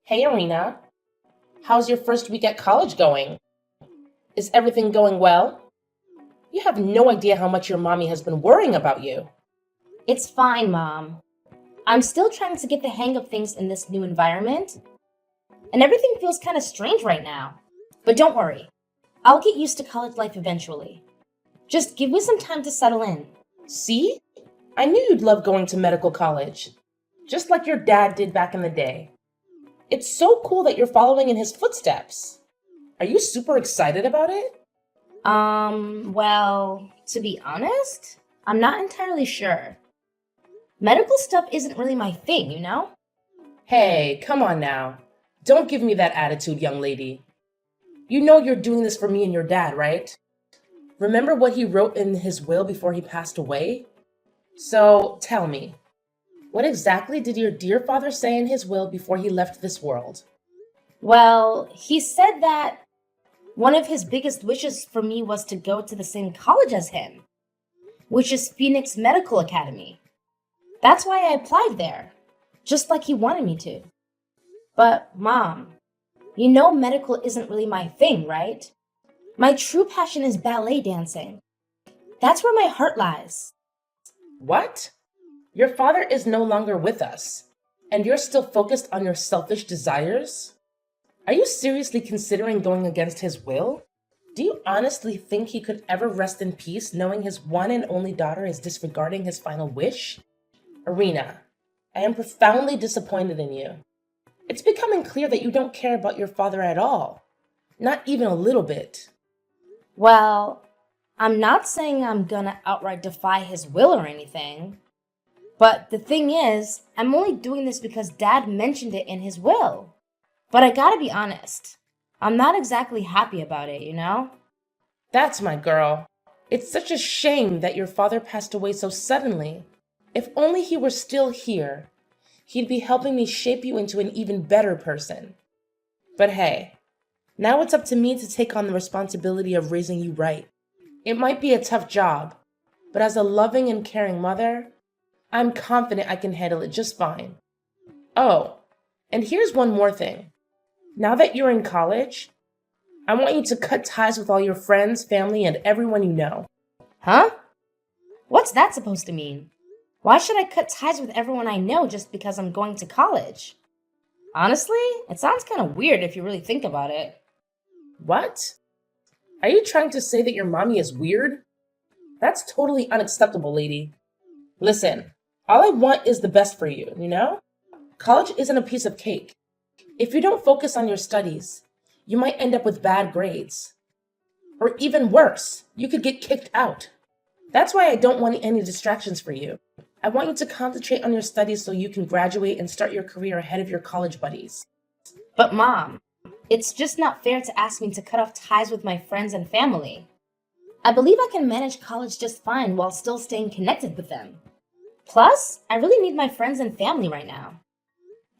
Hey, Arena. How's your first week at college going? Is everything going well? You have no idea how much your mommy has been worrying about you. It's fine, Mom. I'm still trying to get the hang of things in this new environment, and everything feels kind of strange right now. But don't worry, I'll get used to college life eventually. Just give me some time to settle in. See? I knew you'd love going to medical college, just like your dad did back in the day. It's so cool that you're following in his footsteps. Are you super excited about it? Well, to be honest, I'm not entirely sure. Medical stuff isn't really my thing, you know? Hey, come on now. Don't give me that attitude, young lady. You know you're doing this for me and your dad, right? Remember what he wrote in his will before he passed away? So tell me, what exactly did your dear father say in his will before he left this world? Well, he said that one of his biggest wishes for me was to go to the same college as him, which is Phoenix Medical Academy. That's why I applied there, just like he wanted me to. But, Mom, you know medical isn't really my thing, right? My true passion is ballet dancing. That's where my heart lies. What? Your father is no longer with us, and you're still focused on your selfish desires? Are you seriously considering going against his will? Do you honestly think he could ever rest in peace knowing his one and only daughter is disregarding his final wish? Arena, I am profoundly disappointed in you. It's becoming clear that you don't care about your father at all. Not even a little bit. Well, I'm not saying I'm gonna outright defy his will or anything. But the thing is, I'm only doing this because Dad mentioned it in his will. But I gotta be honest, I'm not exactly happy about it, you know? That's my girl. It's such a shame that your father passed away so suddenly. If only he were still here, he'd be helping me shape you into an even better person. But hey, now it's up to me to take on the responsibility of raising you right. It might be a tough job, but as a loving and caring mother, I'm confident I can handle it just fine. Oh, and here's one more thing. Now that you're in college, I want you to cut ties with all your friends, family, and everyone you know. Huh? What's that supposed to mean? Why should I cut ties with everyone I know just because I'm going to college? Honestly, it sounds kind of weird if you really think about it. What? Are you trying to say that your mommy is weird? That's totally unacceptable, lady. Listen, all I want is the best for you, you know? College isn't a piece of cake. If you don't focus on your studies, you might end up with bad grades. Or even worse, you could get kicked out. That's why I don't want any distractions for you. I want you to concentrate on your studies so you can graduate and start your career ahead of your college buddies. But Mom, it's just not fair to ask me to cut off ties with my friends and family. I believe I can manage college just fine while still staying connected with them. Plus, I really need my friends and family right now,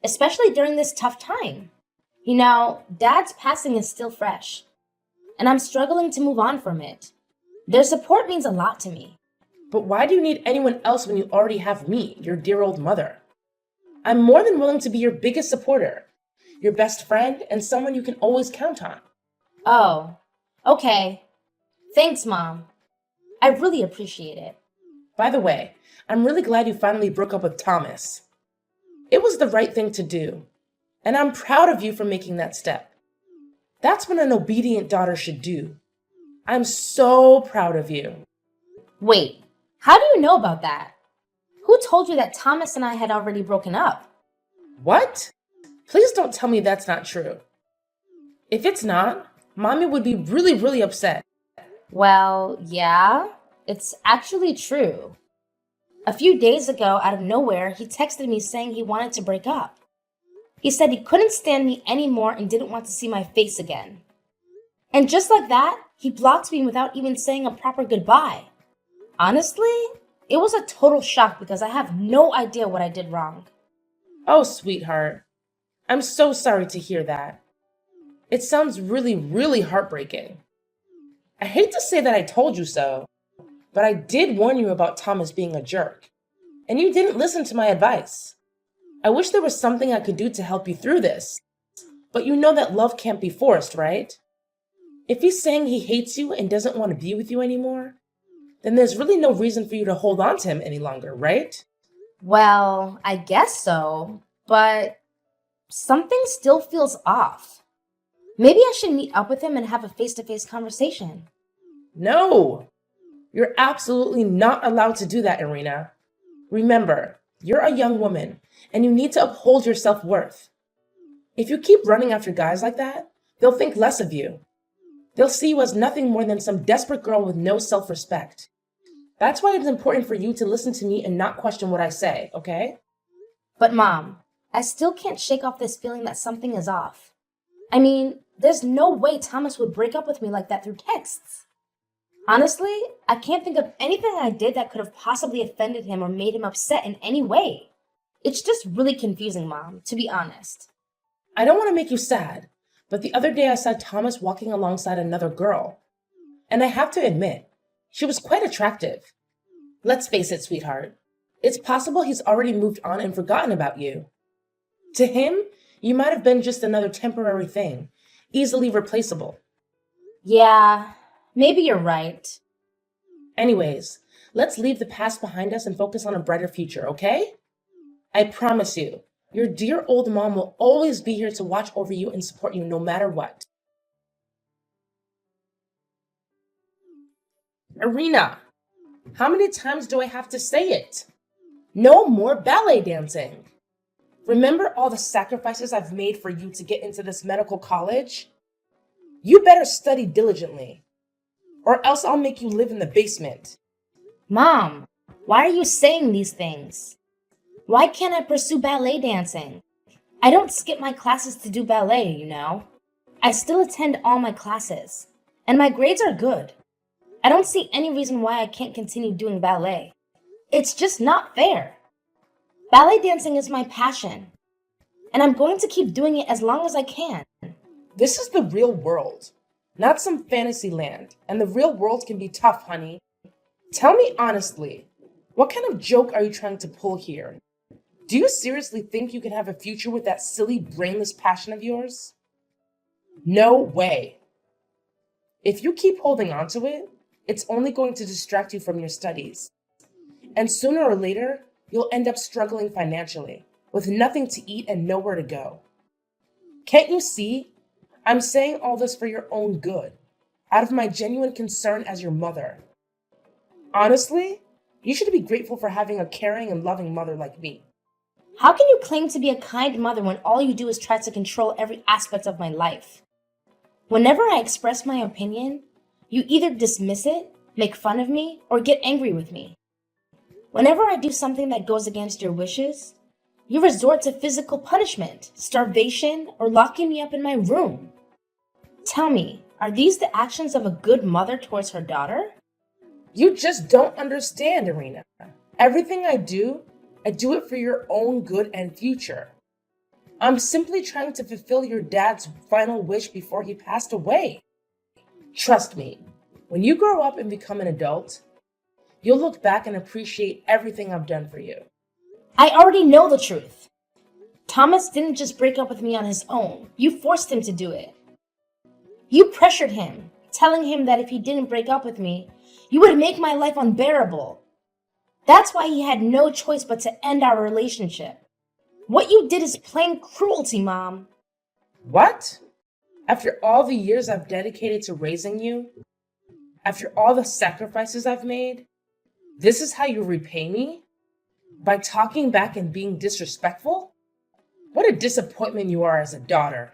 especially during this tough time. You know, Dad's passing is still fresh, and I'm struggling to move on from it. Their support means a lot to me. But why do you need anyone else when you already have me, your dear old mother? I'm more than willing to be your biggest supporter, your best friend, and someone you can always count on. Oh, okay. Thanks, Mom. I really appreciate it. By the way, I'm really glad you finally broke up with Thomas. It was the right thing to do, and I'm proud of you for making that step. That's what an obedient daughter should do. I'm so proud of you. Wait, how do you know about that? Who told you that Thomas and I had already broken up? What? Please don't tell me that's not true. If it's not, Mommy would be really upset. Well, yeah, it's actually true. A few days ago, out of nowhere, he texted me saying he wanted to break up. He said he couldn't stand me anymore and didn't want to see my face again. And just like that, he blocked me without even saying a proper goodbye. Honestly, it was a total shock because I have no idea what I did wrong. Oh, sweetheart. I'm so sorry to hear that. It sounds really heartbreaking. I hate to say that I told you so, but I did warn you about Thomas being a jerk, and you didn't listen to my advice. I wish there was something I could do to help you through this. But you know that love can't be forced, right? If he's saying he hates you and doesn't want to be with you anymore, then there's really no reason for you to hold on to him any longer, right? Well, I guess so, but something still feels off. Maybe I should meet up with him and have a face-to-face conversation. No! You're absolutely not allowed to do that, Irina. Remember, you're a young woman, and you need to uphold your self-worth. If you keep running after guys like that, they'll think less of you. They'll see you as nothing more than some desperate girl with no self-respect. That's why it's important for you to listen to me and not question what I say, okay? But Mom, I still can't shake off this feeling that something is off. I mean, there's no way Thomas would break up with me like that through texts. Honestly, I can't think of anything I did that could have possibly offended him or made him upset in any way. It's just really confusing, Mom, to be honest. I don't want to make you sad, but the other day I saw Thomas walking alongside another girl. And I have to admit, she was quite attractive. Let's face it, sweetheart. It's possible he's already moved on and forgotten about you. To him, you might have been just another temporary thing, easily replaceable. Yeah, maybe you're right. Anyways, let's leave the past behind us and focus on a brighter future, okay? I promise you, your dear old mom will always be here to watch over you and support you no matter what. Irina, how many times do I have to say it? No more ballet dancing. Remember all the sacrifices I've made for you to get into this medical college? You better study diligently, or else I'll make you live in the basement. Mom, why are you saying these things? Why can't I pursue ballet dancing? I don't skip my classes to do ballet, you know. I still attend all my classes, and my grades are good. I don't see any reason why I can't continue doing ballet. It's just not fair. Ballet dancing is my passion, and I'm going to keep doing it as long as I can. This is the real world, not some fantasy land, and the real world can be tough, honey. Tell me honestly, what kind of joke are you trying to pull here? Do you seriously think you can have a future with that silly, brainless passion of yours? No way. If you keep holding on to it, it's only going to distract you from your studies. And sooner or later, you'll end up struggling financially, with nothing to eat and nowhere to go. Can't you see? I'm saying all this for your own good, out of my genuine concern as your mother. Honestly, you should be grateful for having a caring and loving mother like me. How can you claim to be a kind mother when all you do is try to control every aspect of my life? Whenever I express my opinion, you either dismiss it, make fun of me, or get angry with me. Whenever I do something that goes against your wishes, you resort to physical punishment, starvation, or locking me up in my room. Tell me, are these the actions of a good mother towards her daughter? You just don't understand, Irina. Everything I do it for your own good and future. I'm simply trying to fulfill your dad's final wish before he passed away. Trust me, when you grow up and become an adult, you'll look back and appreciate everything I've done for you. I already know the truth. Thomas didn't just break up with me on his own. You forced him to do it. You pressured him, telling him that if he didn't break up with me, you would make my life unbearable. That's why he had no choice but to end our relationship. What you did is plain cruelty, Mom. What? After all the years I've dedicated to raising you? After all the sacrifices I've made? This is how you repay me? By talking back and being disrespectful? What a disappointment you are as a daughter.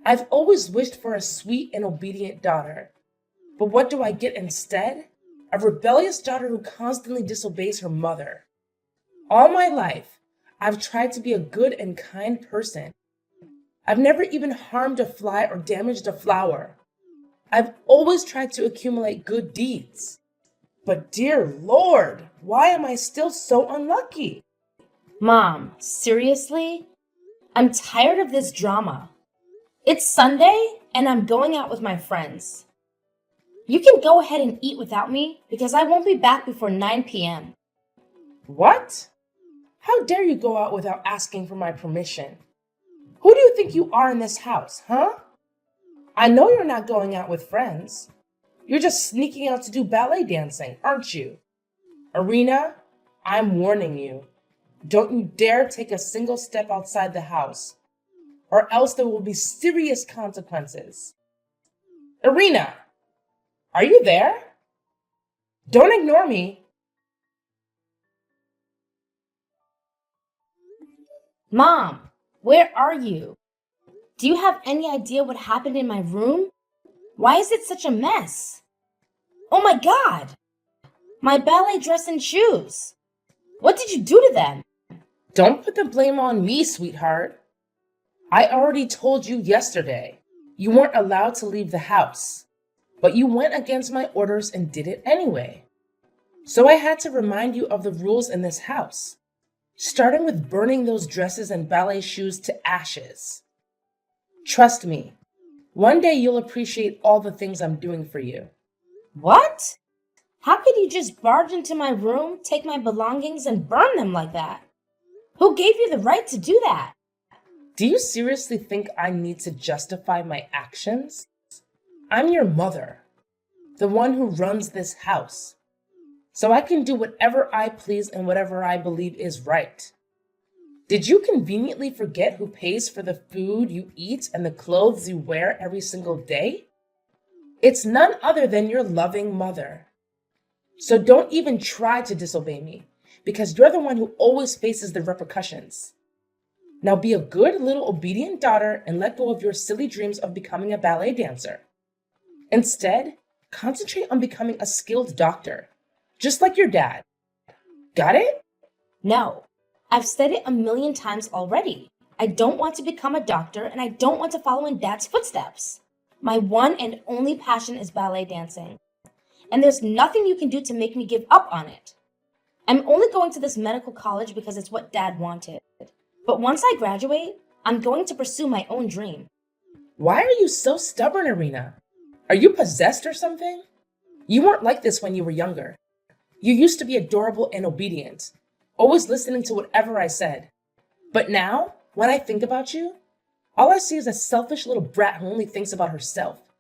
I've always wished for a sweet and obedient daughter. But what do I get instead? A rebellious daughter who constantly disobeys her mother. All my life, I've tried to be a good and kind person. I've never even harmed a fly or damaged a flower. I've always tried to accumulate good deeds. But dear Lord, why am I still so unlucky? Mom, seriously? I'm tired of this drama. It's Sunday, and I'm going out with my friends. You can go ahead and eat without me because I won't be back before 9 p.m. What? How dare you go out without asking for my permission? Who do you think you are in this house, huh? I know you're not going out with friends. You're just sneaking out to do ballet dancing, aren't you? Arena, I'm warning you. Don't you dare take a single step outside the house, or else there will be serious consequences. Arena, are you there? Don't ignore me. Mom, where are you? Do you have any idea what happened in my room? Why is it such a mess? Oh my God! My ballet dress and shoes! What did you do to them? Don't put the blame on me, sweetheart. I already told you yesterday you weren't allowed to leave the house, but you went against my orders and did it anyway. So I had to remind you of the rules in this house, starting with burning those dresses and ballet shoes to ashes. Trust me, one day you'll appreciate all the things I'm doing for you. What? How could you just barge into my room, take my belongings, and burn them like that? Who gave you the right to do that? Do you seriously think I need to justify my actions? I'm your mother, the one who runs this house, so I can do whatever I please and whatever I believe is right. Did you conveniently forget who pays for the food you eat and the clothes you wear every single day? It's none other than your loving mother. So don't even try to disobey me, because you're the one who always faces the repercussions. Now be a good little obedient daughter and let go of your silly dreams of becoming a ballet dancer. Instead, concentrate on becoming a skilled doctor, just like your dad. Got it? No. I've said it 1,000,000 times already. I don't want to become a doctor and I don't want to follow in Dad's footsteps. My one and only passion is ballet dancing. And there's nothing you can do to make me give up on it. I'm only going to this medical college because it's what Dad wanted. But once I graduate, I'm going to pursue my own dream. Why are you so stubborn, Arena? Are you possessed or something? You weren't like this when you were younger. You used to be adorable and obedient, always listening to whatever I said. But now, when I think about you, all I see is a selfish little brat who only thinks about herself.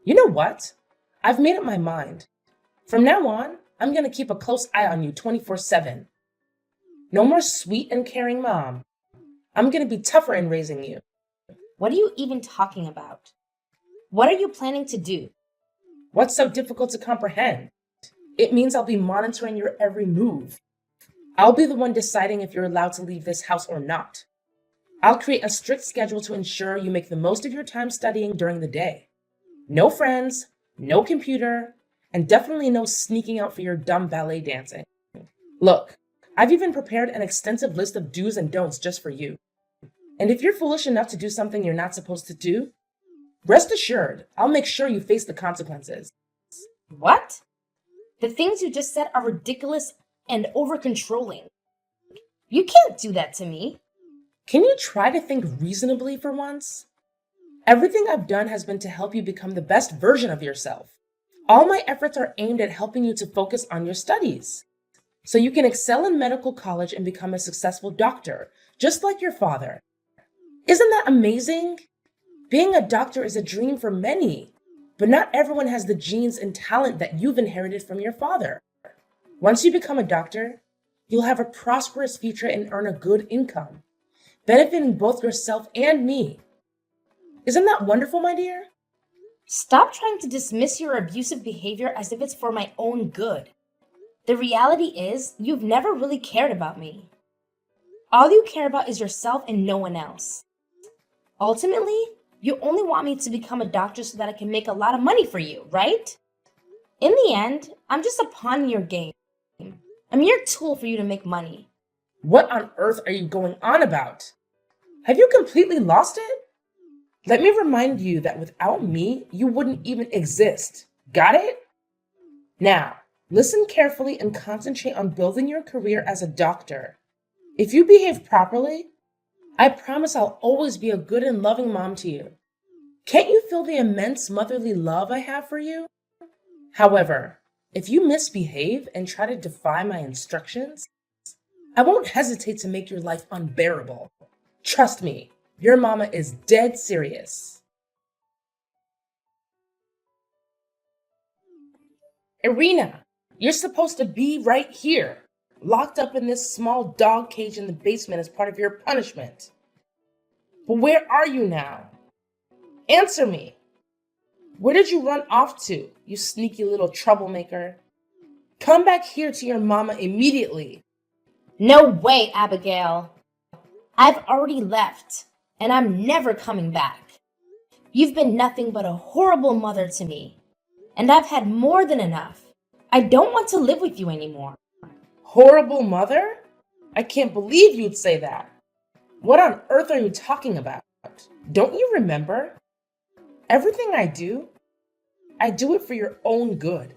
You know what? I've made up my mind. From now on, I'm going to keep a close eye on you 24/7. No more sweet and caring mom. I'm going to be tougher in raising you. What are you even talking about? What are you planning to do? What's so difficult to comprehend? It means I'll be monitoring your every move. I'll be the one deciding if you're allowed to leave this house or not. I'll create a strict schedule to ensure you make the most of your time studying during the day. No friends, no computer, and definitely no sneaking out for your dumb ballet dancing. Look, I've even prepared an extensive list of do's and don'ts just for you. And if you're foolish enough to do something you're not supposed to do, rest assured, I'll make sure you face the consequences. What? The things you just said are ridiculous and over-controlling. You can't do that to me. Can you try to think reasonably for once? Everything I've done has been to help you become the best version of yourself. All my efforts are aimed at helping you to focus on your studies, so you can excel in medical college and become a successful doctor, just like your father. Isn't that amazing? Being a doctor is a dream for many, but not everyone has the genes and talent that you've inherited from your father. Once you become a doctor, you'll have a prosperous future and earn a good income, benefiting both yourself and me. Isn't that wonderful, my dear? Stop trying to dismiss your abusive behavior as if it's for my own good. The reality is, you've never really cared about me. All you care about is yourself and no one else. Ultimately, you only want me to become a doctor so that I can make a lot of money for you, right? In the end, I'm just a pawn in your game. I'm your tool for you to make money. What on earth are you going on about? Have you completely lost it? Let me remind you that without me, you wouldn't even exist. Got it? Now, listen carefully and concentrate on building your career as a doctor. If you behave properly, I promise I'll always be a good and loving mom to you. Can't you feel the immense motherly love I have for you? However, if you misbehave and try to defy my instructions, I won't hesitate to make your life unbearable. Trust me, Your mama is dead serious. Irina, you're supposed to be right here, locked up in this small dog cage in the basement as part of your punishment. But where are you now? Answer me. Where did you run off to, you sneaky little troublemaker? Come back here to your mama immediately. No way, Abigail. I've already left, and I'm never coming back. You've been nothing but a horrible mother to me, and I've had more than enough. I don't want to live with you anymore. Horrible mother? I can't believe you'd say that. What on earth are you talking about? Don't you remember? Everything I do it for your own good.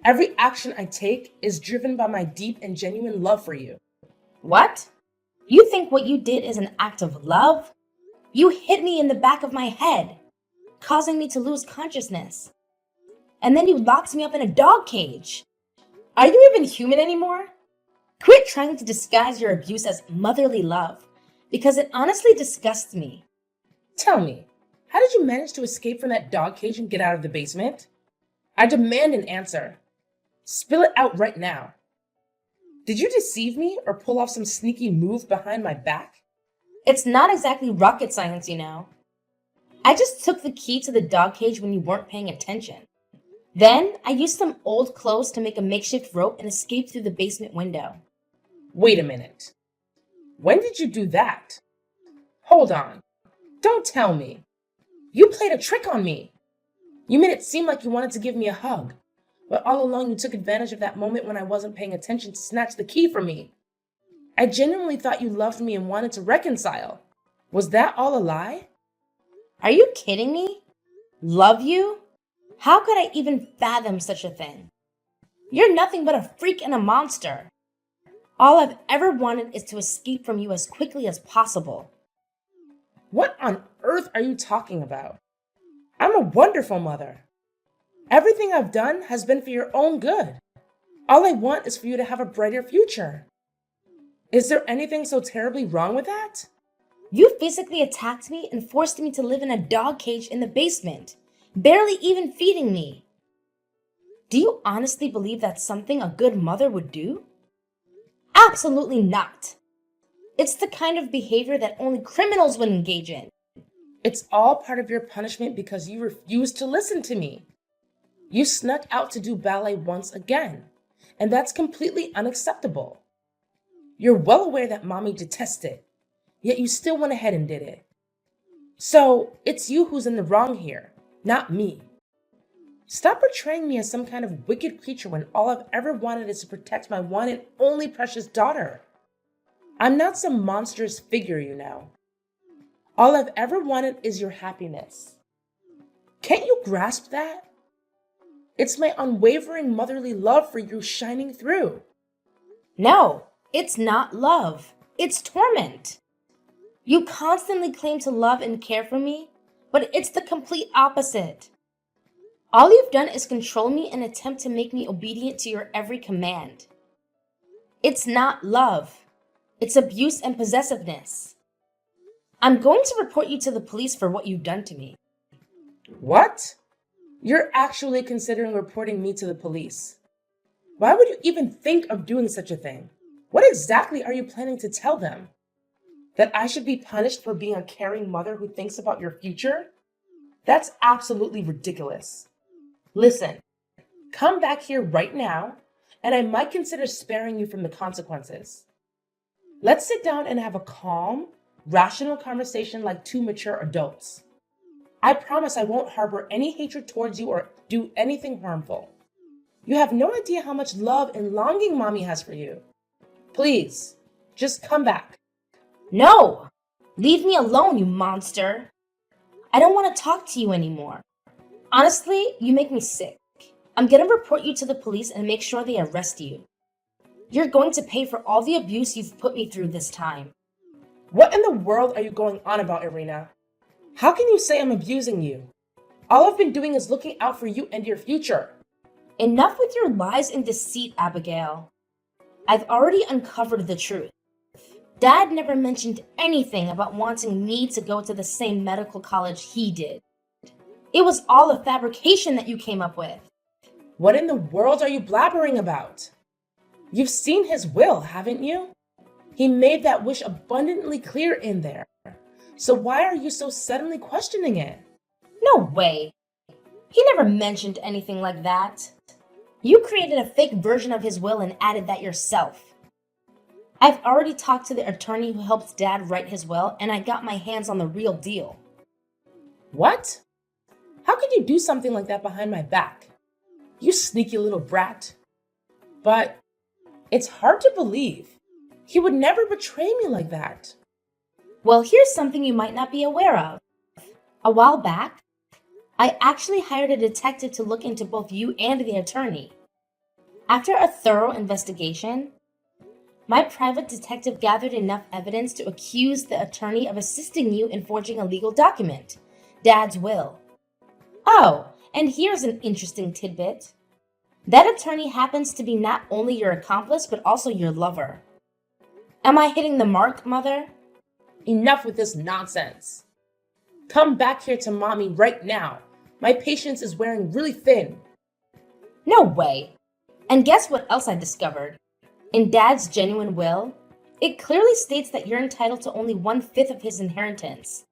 Every action I take is driven by my deep and genuine love for you. What? You think what you did is an act of love? You hit me in the back of my head, causing me to lose consciousness. And then you locked me up in a dog cage. Are you even human anymore? Quit trying to disguise your abuse as motherly love, because it honestly disgusts me. Tell me, how did you manage to escape from that dog cage and get out of the basement? I demand an answer. Spill it out right now. Did you deceive me or pull off some sneaky move behind my back? It's not exactly rocket science, you know. I just took the key to the dog cage when you weren't paying attention. Then I used some old clothes to make a makeshift rope and escape through the basement window. Wait a minute. When did you do that? Hold on. Don't tell me. You played a trick on me. You made it seem like you wanted to give me a hug, but all along you took advantage of that moment when I wasn't paying attention to snatch the key from me. I genuinely thought you loved me and wanted to reconcile. Was that all a lie? Are you kidding me? Love you? How could I even fathom such a thing? You're nothing but a freak and a monster. All I've ever wanted is to escape from you as quickly as possible. What on earth are you talking about? I'm a wonderful mother. Everything I've done has been for your own good. All I want is for you to have a brighter future. Is there anything so terribly wrong with that? You physically attacked me and forced me to live in a dog cage in the basement, barely even feeding me. Do you honestly believe that's something a good mother would do? Absolutely not. It's the kind of behavior that only criminals would engage in. It's all part of your punishment because you refused to listen to me. You snuck out to do ballet once again, and that's completely unacceptable. You're well aware that mommy detests it, yet you still went ahead and did it. So it's you who's in the wrong here, not me. Stop portraying me as some kind of wicked creature when all I've ever wanted is to protect my one and only precious daughter. I'm not some monstrous figure, you know. All I've ever wanted is your happiness. Can't you grasp that? It's my unwavering motherly love for you shining through. No, it's not love. It's torment. You constantly claim to love and care for me, but it's the complete opposite. All you've done is control me and attempt to make me obedient to your every command. It's not love. It's abuse and possessiveness. I'm going to report you to the police for what you've done to me. What? You're actually considering reporting me to the police. Why would you even think of doing such a thing? What exactly are you planning to tell them? That I should be punished for being a caring mother who thinks about your future? That's absolutely ridiculous. Listen, come back here right now, and I might consider sparing you from the consequences. Let's sit down and have a calm, rational conversation like two mature adults. I promise I won't harbor any hatred towards you or do anything harmful. You have no idea how much love and longing mommy has for you. Please, just come back. No! Leave me alone, you monster! I don't want to talk to you anymore. Honestly, you make me sick. I'm gonna report you to the police and make sure they arrest you. You're going to pay for all the abuse you've put me through this time. What in the world are you going on about, Irina? How can you say I'm abusing you? All I've been doing is looking out for you and your future. Enough with your lies and deceit, Abigail. I've already uncovered the truth. Dad never mentioned anything about wanting me to go to the same medical college he did. It was all a fabrication that you came up with. What in the world are you blabbering about? You've seen his will, haven't you? He made that wish abundantly clear in there. So why are you so suddenly questioning it? No way. He never mentioned anything like that. You created a fake version of his will and added that yourself. I've already talked to the attorney who helped Dad write his will, and I got my hands on the real deal. What? How could you do something like that behind my back? You sneaky little brat. But it's hard to believe. He would never betray me like that. Well, here's something you might not be aware of. A while back, I actually hired a detective to look into both you and the attorney. After a thorough investigation, my private detective gathered enough evidence to accuse the attorney of assisting you in forging a legal document, Dad's will. Oh, and here's an interesting tidbit. That attorney happens to be not only your accomplice, but also your lover. Am I hitting the mark, Mother? Enough with this nonsense. Come back here to Mommy right now. My patience is wearing really thin. No way. And guess what else I discovered? In Dad's genuine will, it clearly states that you're entitled to only 1/5 of his inheritance.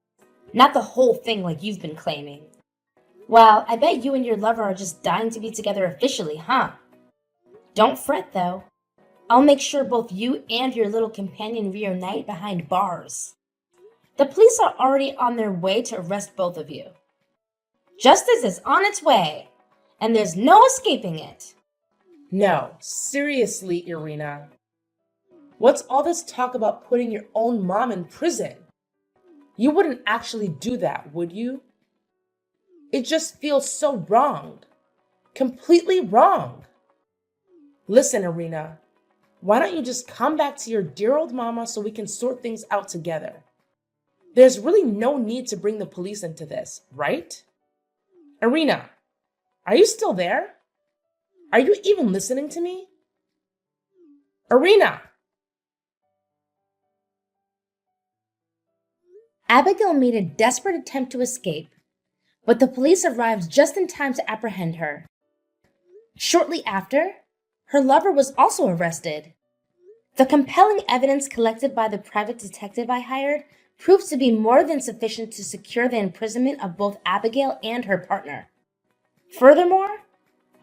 Not the whole thing like you've been claiming. Well, I bet you and your lover are just dying to be together officially, huh? Don't fret, though. I'll make sure both you and your little companion reunite behind bars. The police are already on their way to arrest both of you. Justice is on its way, and there's no escaping it. No, seriously, Irina. What's all this talk about putting your own mom in prison? You wouldn't actually do that, would you? It just feels so wrong. Completely wrong. Listen, Irina, why don't you just come back to your dear old mama so we can sort things out together? There's really no need to bring the police into this, right? Irina, are you still there? Are you even listening to me? Irina! Abigail made a desperate attempt to escape, but the police arrived just in time to apprehend her. Shortly after, her lover was also arrested. The compelling evidence collected by the private detective I hired proved to be more than sufficient to secure the imprisonment of both Abigail and her partner. Furthermore,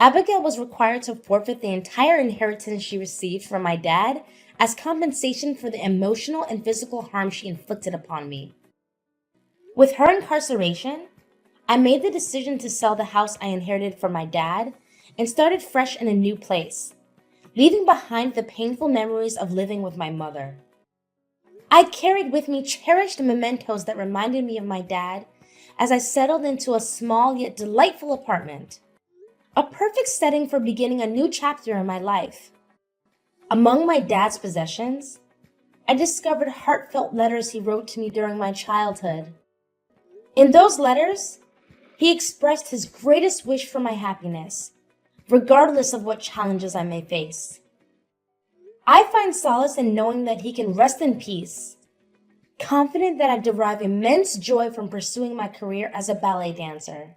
Abigail was required to forfeit the entire inheritance she received from my dad as compensation for the emotional and physical harm she inflicted upon me. With her incarceration, I made the decision to sell the house I inherited from my dad and started fresh in a new place, leaving behind the painful memories of living with my mother. I carried with me cherished mementos that reminded me of my dad as I settled into a small yet delightful apartment, a perfect setting for beginning a new chapter in my life. Among my dad's possessions, I discovered heartfelt letters he wrote to me during my childhood. In those letters, he expressed his greatest wish for my happiness, regardless of what challenges I may face. I find solace in knowing that he can rest in peace, confident that I derive immense joy from pursuing my career as a ballet dancer.